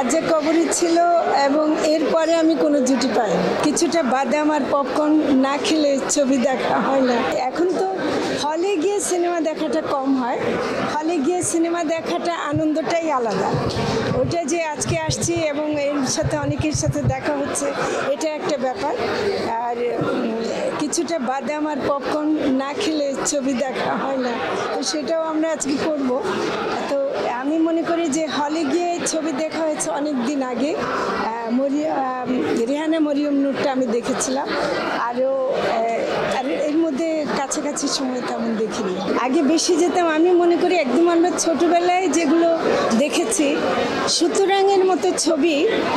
রাজ্জাক কবরী ছিল এবং এরপরে আমি কোনো জুটি পাইনি। কিছুটা বাদাম আর পপকর্ন না খেলে ছবি দেখা হয় না। এখন তো হলে গিয়ে সিনেমা দেখাটা কম হয়, হলে গিয়ে সিনেমা দেখাটা আনন্দটাই আলাদা। ওটা যে আজকে আসছি এবং এর সাথে অনেকের সাথে দেখা হচ্ছে, এটা একটা ব্যাপার। আর কিছুটা বাদাম আর পপকর্ন না খেলে ছবি দেখা হয় না, তো সেটাও আমরা আজকে করব। তো আমি মনে করি যে হলে গিয়ে ছবি দেখা হয়েছে অনেক দিন আগে। রেহানা মরিয়ম নূরটা আমি দেখেছিলাম, আর এর মধ্যে কাছাকাছি সময় তেমন দেখিনি। আগে বেশি যেতাম। আমি মনে করি একদম আমরা ছোটোবেলায় যেগুলো দেখেছি, সুতরাংয়ের মতো ছবি,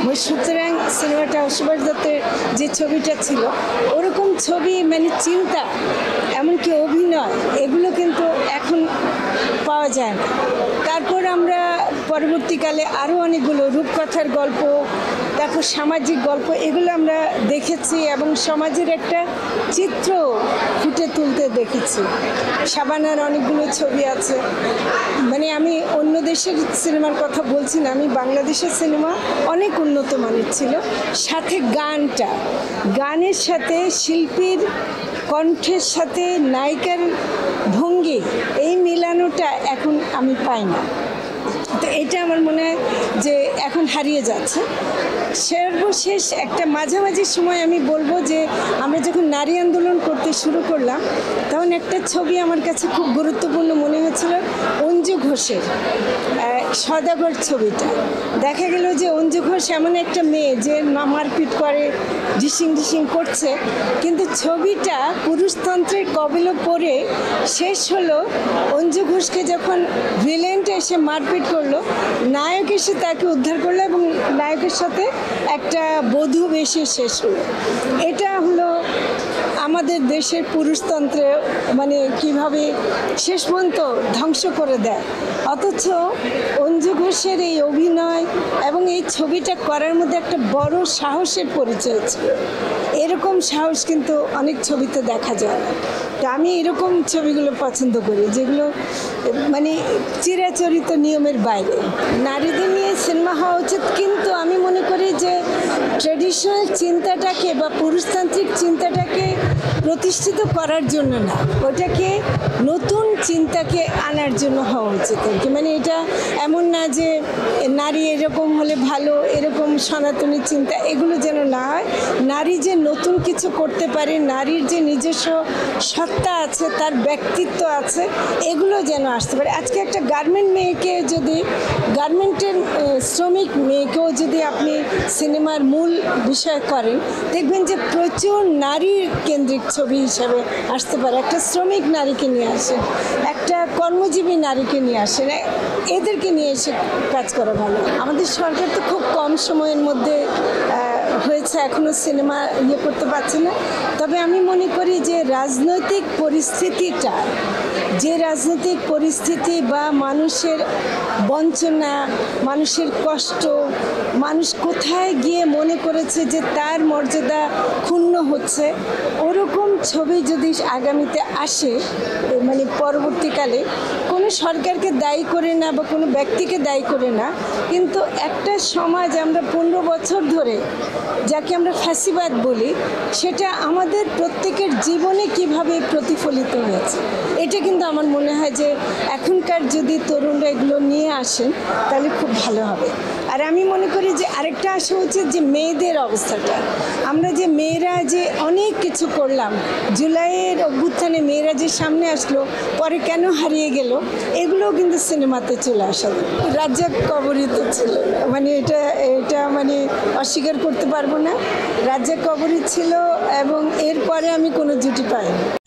ওই সুতরাং সিনেমাটা সুভাষ দত্তের যে ছবিটা ছিল, ওরকম ছবি মানে চিন্তা, এমনকি অভিনয়, এগুলো কিন্তু এখন পাওয়া যায় না। তারপর আমরা পরবর্তীকালে আরও অনেকগুলো রূপকথার গল্প, তারপর সামাজিক গল্প, এগুলো আমরা দেখেছি এবং সমাজের একটা চিত্র ফুটে তুলতে দেখেছি। শাবানার অনেকগুলো ছবি আছে। মানে আমি অন্য দেশের সিনেমার কথা বলছি না, আমি বাংলাদেশের সিনেমা অনেক উন্নত মানের ছিল। সাথে গানের সাথে শিল্পীর কণ্ঠের সাথে নায়িকার ভঙ্গি, এই মিলানোটা এখন আমি পাই না। তো এটা আমার মনে হয় যে এখন হারিয়ে যাচ্ছে। সর্বশেষ একটা মাঝামাঝি সময় আমি বলবো যে আমরা যখন নারী আন্দোলন করতে শুরু করলাম, তখন একটা ছবি আমার কাছে খুব গুরুত্বপূর্ণ মনে হয়েছিল, অঞ্জু ঘোষের সওদাগর ছবিটা। দেখা গেল যে অঞ্জু ঘোষ এমন একটা মেয়ে যে মারপিট করে, ডিসিং করছে, কিন্তু ছবিটা পুরুষতন্ত্রের কবলে পড়ে শেষ হলো অঞ্জু ঘোষকে যখন ভিলেনটা এসে মারপিট করলো, নায়ক এসে তাকে উদ্ধার করলো এবং নায়কের সাথে একটা বধূ বেশে শেষ হলো। এটা হলো আমাদের দেশের পুরুষতন্ত্রে মানে কিভাবে শেষ পর্যন্ত ধ্বংস করে দেয়। অথচ অঞ্জু ঘোষের এই অভিনয় এবং এই ছবিটা করার মধ্যে একটা বড় সাহসের পরিচয় ছিল। এরকম সাহস কিন্তু অনেক ছবিতে দেখা যায় না। তো আমি এরকম ছবিগুলো পছন্দ করি, যেগুলো মানে চিরাচরিত নিয়মের বাইরে। নারীদের নিয়ে সিনেমা হওয়া উচিত, কিন্তু আমি মনে করি যে ট্র্যাডিশনাল চিন্তাটাকে বা পুরুষতান্ত্রিক চিন্তাটাকে প্রতিষ্ঠিত করার জন্য না, ওটাকে নতুন চিন্তাকে আনার জন্য হওয়া উচিত আর কি। মানে এটা এমন না যে নারী এরকম হলে ভালো, এরকম সনাতনী চিন্তা, এগুলো যেন না হয়। নারী যে নতুন কিছু করতে পারে, নারীর যে নিজস্ব সত্তা আছে, তার ব্যক্তিত্ব আছে, এগুলো যেন আসতে পারে। আজকে একটা গার্মেন্টের শ্রমিক মেয়েকেও যদি আপনি সিনেমার মূল বিষয় করেন, দেখবেন যে প্রচুর নারী কেন্দ্রিক ছবি হিসাবে আসতে পারে। একটা শ্রমিক নারীকে নিয়ে আসেন, একটা কর্মজীবী নারীকে নিয়ে আসেন, এদেরকে নিয়ে এসে কাজ করা ভালো। আমাদের সরকার তো খুব কম সময়ের মধ্যে হয়েছে, এখনও সিনেমা করতে পারছে না। তবে আমি মনে করি যে রাজনৈতিক পরিস্থিতি বা মানুষের বঞ্চনা, মানুষের কষ্ট, মানুষ কোথায় গিয়ে মনে করেছে যে তার মর্যাদা ক্ষুণ্ণ হচ্ছে, ওরকম ছবি যদি আগামীতে আসে, মানে পরবর্তীকালে কোনো সরকারকে দায়ী করে না বা কোনো ব্যক্তিকে দায়ী করে না, কিন্তু একটা সমাজ আমরা 15 বছর ধরে যাকে আমরা ফ্যাসিবাদ বলি, সেটা আমাদের প্রত্যেকের জীবনে কিভাবে প্রতিফলিত হয়েছে, এটা কিন্তু আমার মনে হয় যে এখনকার যদি তরুণরা এগুলো নিয়ে আসেন তাহলে খুব ভালো হবে। আর আমি মনে করি যে আরেকটা আসা উচিত যে মেয়েদের অবস্থাটা, আমরা যে মেয়েরা যে অনেক কিছু করলাম, জুলাইয়ের অভ্যুত্থানে মেয়েরা যে সামনে আসলো, পরে কেন হারিয়ে গেল, এগুলোও কিন্তু সিনেমাতে চলে আসা। রাজ্জাক কবরী তো ছিল, মানে এটা মানে অস্বীকার করতে পারবো না। রাজ্জাক কবরী ছিল এবং এরপরে আমি কোনো জুটি পাইনি।